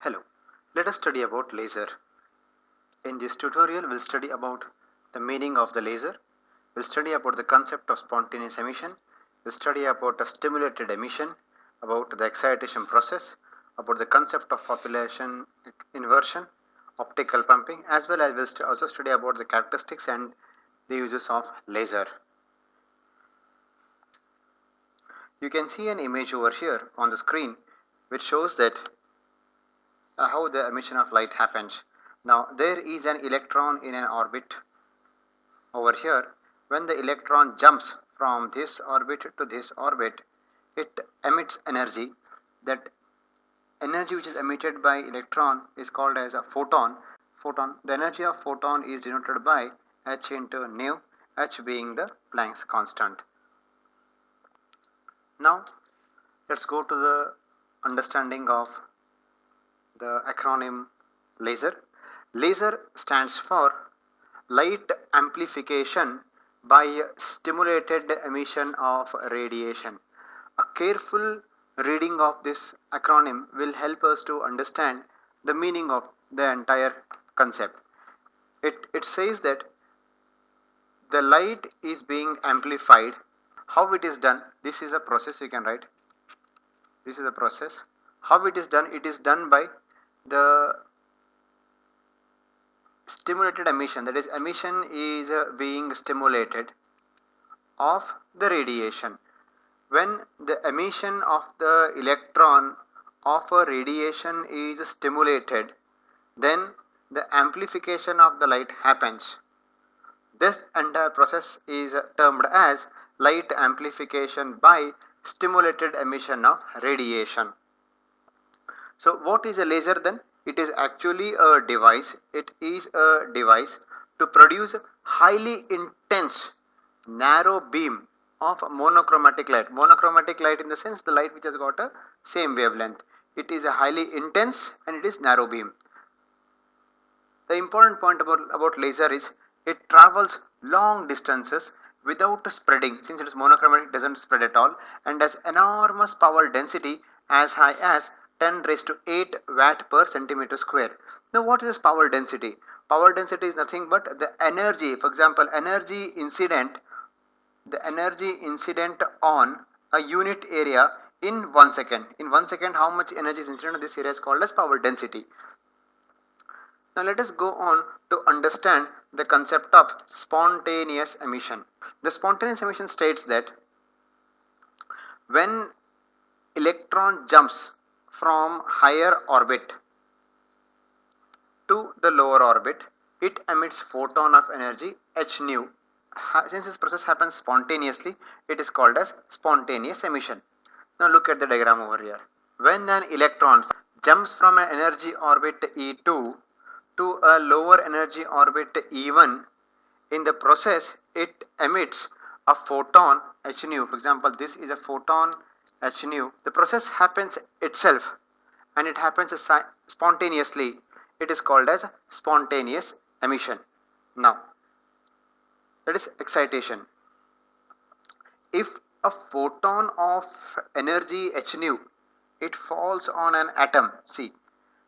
Hello, let us study about laser. In this tutorial, we'll study about the meaning of the laser. We'll study about the concept of spontaneous emission. We'll study about a stimulated emission, about the excitation process, about the concept of population inversion, optical pumping, as well as we'll also study about the characteristics and the uses of laser. You can see an image over here on the screen which shows that how the emission of light happens. Now there is an electron in an orbit over here. When the electron jumps from this orbit to this orbit, it emits energy. That energy which is emitted by electron is called as a photon. The energy of photon is denoted by h into nu, h being the Planck's constant. Now let's go to the understanding of the acronym laser. Laser stands for light amplification by stimulated emission of radiation. A careful reading of this acronym will help us to understand the meaning of the entire concept. It says that the light is being amplified. How it is done? This is a process, you can write. This is a process. How it is done? It is done by the stimulated emission, that is emission is being stimulated of the radiation. When the emission of the electron of a radiation is stimulated, then the amplification of the light happens. This entire process is termed as light amplification by stimulated emission of radiation. So what is a laser then? It is actually a device. It is a device to produce highly intense narrow beam of monochromatic light. Monochromatic light in the sense the light which has got a same wavelength. It is a highly intense and it is narrow beam. The important point about laser is it travels long distances without spreading. Since it is monochromatic, it doesn't spread at all and has enormous power density as high as 10 raised to 8 watt per centimeter square. Now what is this power density? Power density is nothing but the energy. For example, the energy incident on a unit area in 1 second. In 1 second, how much energy is incident on this area is called as power density. Now let us go on to understand the concept of spontaneous emission. The spontaneous emission states that when electron jumps from higher orbit to the lower orbit, it emits photon of energy h nu. Since this process happens spontaneously, it is called as spontaneous emission. Now look at the diagram over here. When an electron jumps from an energy orbit E2 to a lower energy orbit E1, in the process it emits a photon h nu. For example, this is a photon h nu. The process happens itself and it happens spontaneously. It is called as spontaneous emission. Now that is excitation. If a photon of energy h nu it falls on an atom, see,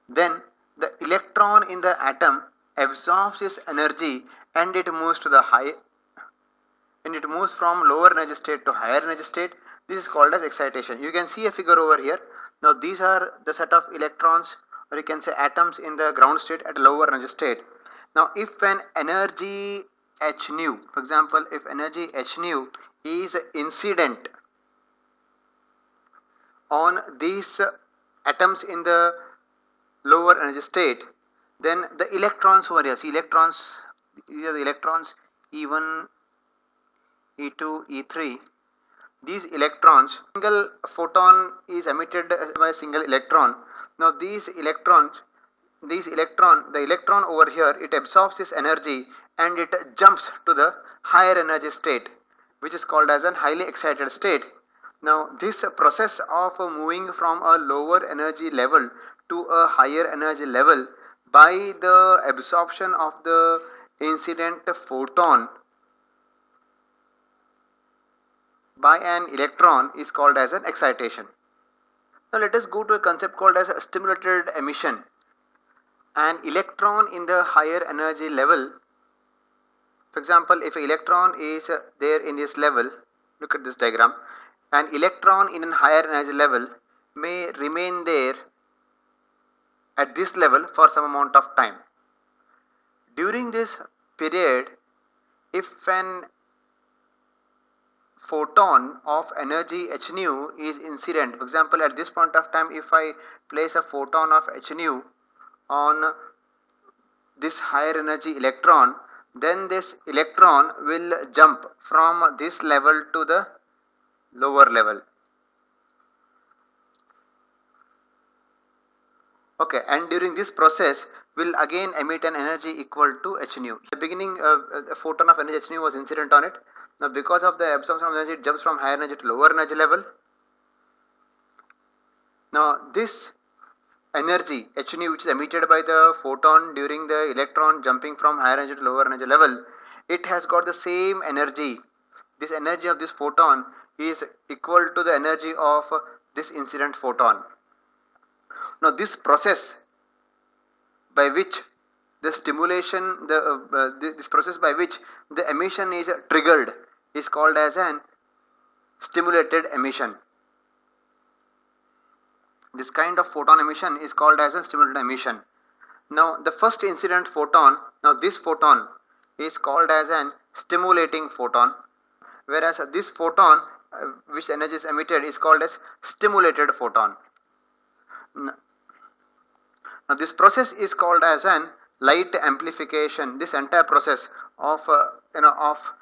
then the electron in the atom absorbs its energy and it moves to the high and it moves from lower energy state to higher energy state. This is called as excitation. You can see a figure over here. Now these are the set of electrons, or you can say atoms, in the ground state at lower energy state. Now if an energy h nu, for example, if energy h nu is incident on these atoms in the lower energy state, then the electrons over here, see electrons, these are the electrons E1, E2, E3. These electrons, single photon is emitted by a single electron. Now the electron over here, it absorbs this energy and it jumps to the higher energy state, which is called as a highly excited state. Now this process of moving from a lower energy level to a higher energy level by the absorption of the incident photon by an electron is called as an excitation. Now let us go to a concept called as stimulated emission. An electron in the higher energy level, for example, if an electron is there in this level, look at this diagram, an electron in a higher energy level may remain there at this level for some amount of time. During this period, if an photon of energy h nu is incident, for example, at this point of time, if I place a photon of h nu on this higher energy electron, then this electron will jump from this level to the lower level. Okay, and during this process will again emit an energy equal to h nu. The beginning a photon of energy h nu was incident on it. Now because of the absorption of energy, it jumps from higher energy to lower energy level. Now this energy h nu, which is emitted by the photon during the electron jumping from higher energy to lower energy level, it has got the same energy. This energy of this photon is equal to the energy of this incident photon. Now this process by which the stimulation, this process by which the emission is triggered is called as an stimulated emission. This kind of photon emission is called as a stimulated emission. Now the first incident photon, now this photon is called as an stimulating photon, whereas this photon which energy is emitted is called as stimulated photon. Now this process is called as an light amplification. This entire process of of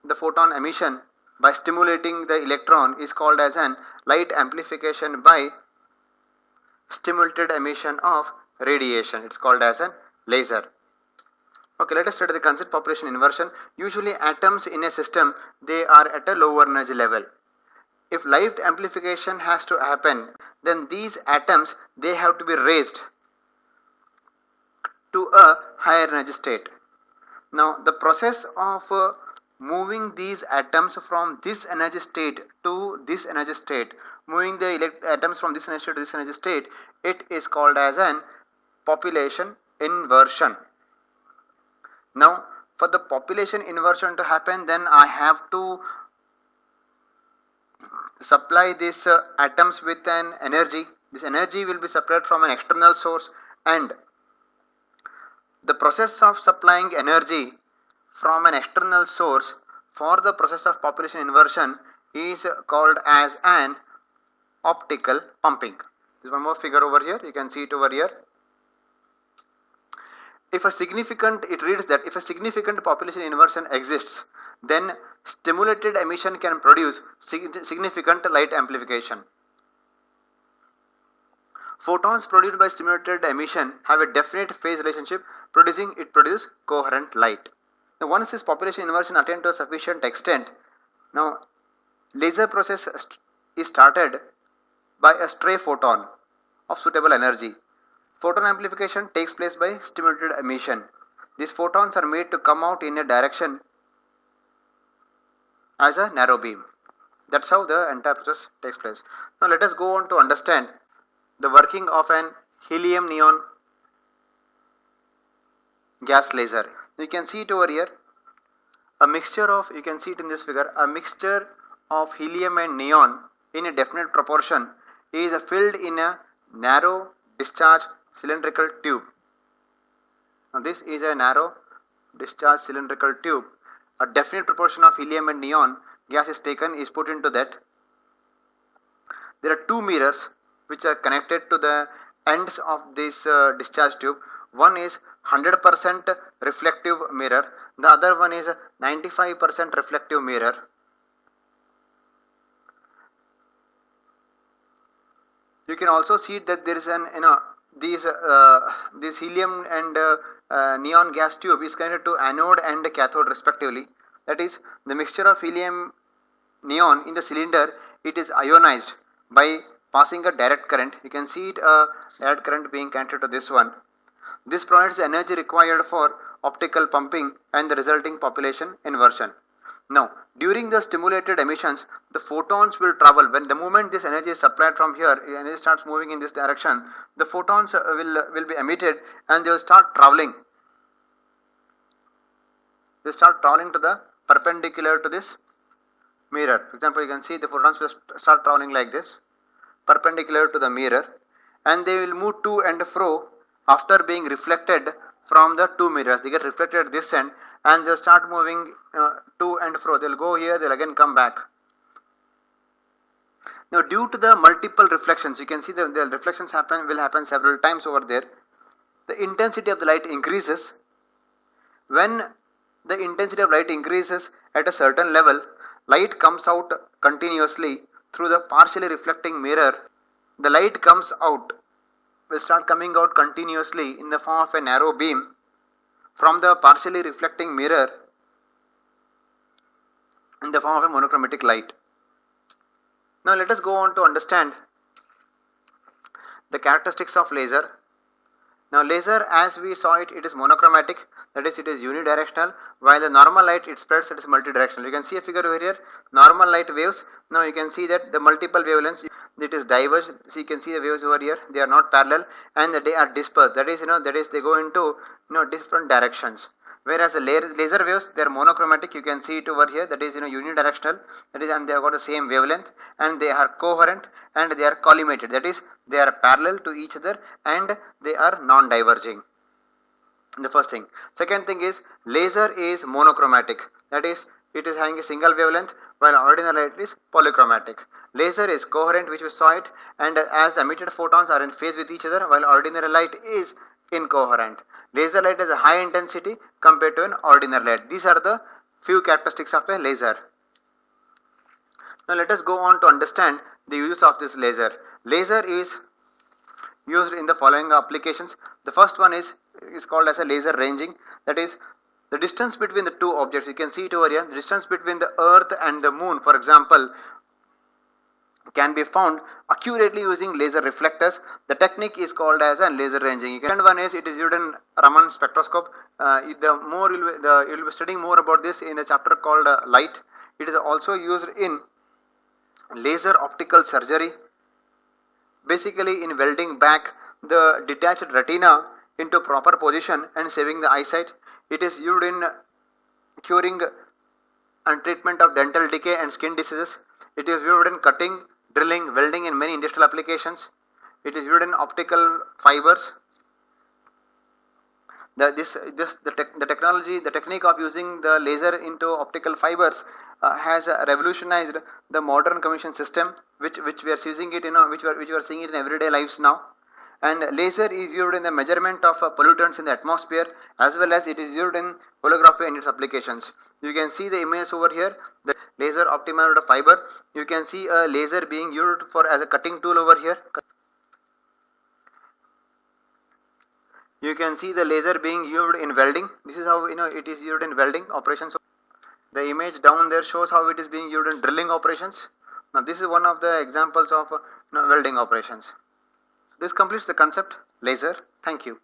the photon emission by stimulating the electron is called as an light amplification by stimulated emission of radiation. It's called as an laser. Okay, let us study the concept population inversion. Usually atoms in a system, they are at a lower energy level. If light amplification has to happen, then these atoms, they have to be raised to a higher energy state. Now the process of moving these atoms from this energy state to this energy state, moving the atoms from this energy state to this energy state, it is called as an population inversion. Now for the population inversion to happen, then I have to supply these atoms with an energy. This energy will be supplied from an external source, and the process of supplying energy from an external source for the process of population inversion is called as an optical pumping. There's one more figure over here, you can see it over here. It reads that if a significant population inversion exists, then stimulated emission can produce significant light amplification. Photons produced by stimulated emission have a definite phase relationship, produces coherent light. Now once this population inversion attained to a sufficient extent, now laser process is started by a stray photon of suitable energy. Photon amplification takes place by stimulated emission. These photons are made to come out in a direction as a narrow beam. That's how the entire process takes place. Now let us go on to understand the working of an helium neon gas laser. You can see it over here. A mixture of, you can see it in this figure, a mixture of helium and neon in a definite proportion is filled in a narrow discharge cylindrical tube. Now this is a narrow discharge cylindrical tube. A definite proportion of helium and neon gas is taken, is put into that. There are two mirrors which are connected to the ends of this discharge tube. One is 100% reflective mirror, the other one is 95% reflective mirror. You can also see that there is an this helium and neon gas tube is connected to anode and cathode respectively. That is, the mixture of helium neon in the cylinder, it is ionized by passing a direct current. You can see it, direct current being connected to this one. This provides the energy required for optical pumping and the resulting population inversion. Now, during the stimulated emissions, the photons will travel. When the moment this energy is supplied from here, energy starts moving in this direction, the photons will be emitted and they will start traveling. They start traveling to the perpendicular to this mirror. For example, you can see the photons will start traveling like this, perpendicular to the mirror, and they will move to and fro after being reflected from the two mirrors. They get reflected at this end and they'll start moving to and fro. They'll go here, they'll again come back. Now, due to the multiple reflections, you can see the reflections will happen several times over there. The intensity of the light increases. When the intensity of light increases at a certain level, light comes out continuously through the partially reflecting mirror. The light comes out, will start coming out continuously in the form of a narrow beam from the partially reflecting mirror in the form of a monochromatic light. Now let us go on to understand the characteristics of laser. Now laser, as we saw it, it is monochromatic, that is it is unidirectional, while the normal light it spreads, it is multidirectional. You can see a figure over here, normal light waves. Now you can see that the multiple wavelengths, it is diverged. So you can see the waves over here, they are not parallel and they are dispersed. That is they go into different directions. Whereas the laser waves, they are monochromatic. You can see it over here, that is unidirectional, that is, and they have got the same wavelength and they are coherent and they are collimated, that is they are parallel to each other and they are non-diverging. The first thing. Second thing is laser is monochromatic, that is it is having a single wavelength, while ordinary light is polychromatic. Laser is coherent, which we saw it, and as the emitted photons are in phase with each other, while ordinary light is incoherent. Laser light has a high intensity compared to an ordinary light. These are the few characteristics of a laser. Now let us go on to understand the uses of this laser. Laser is used in the following applications. The first one is called as a laser ranging, that is the distance between the two objects. You can see it over here, the distance between the earth and the moon, for example, can be found accurately using laser reflectors. The technique is called as a laser ranging. Second one is it is used in Raman spectroscope. You'll be studying more about this in a chapter called light. It is also used in laser optical surgery, basically in welding back the detached retina into proper position and saving the eyesight. It is used in curing and treatment of dental decay and skin diseases. It is used in cutting, drilling, welding in many industrial applications. It is used in optical fibers. The technique of using the laser into optical fibers has revolutionized the modern communication system, which we are using it, which we are seeing it in everyday lives now. And laser is used in the measurement of pollutants in the atmosphere, as well as it is used in holography and its applications. You can see the image over here, the laser optimized fiber. You can see a laser being used as a cutting tool over here. You can see the laser being used in welding. This is how it is used in welding operations. The image down there shows how it is being used in drilling operations. Now this is one of the examples of welding operations. This completes the concept laser. Thank you.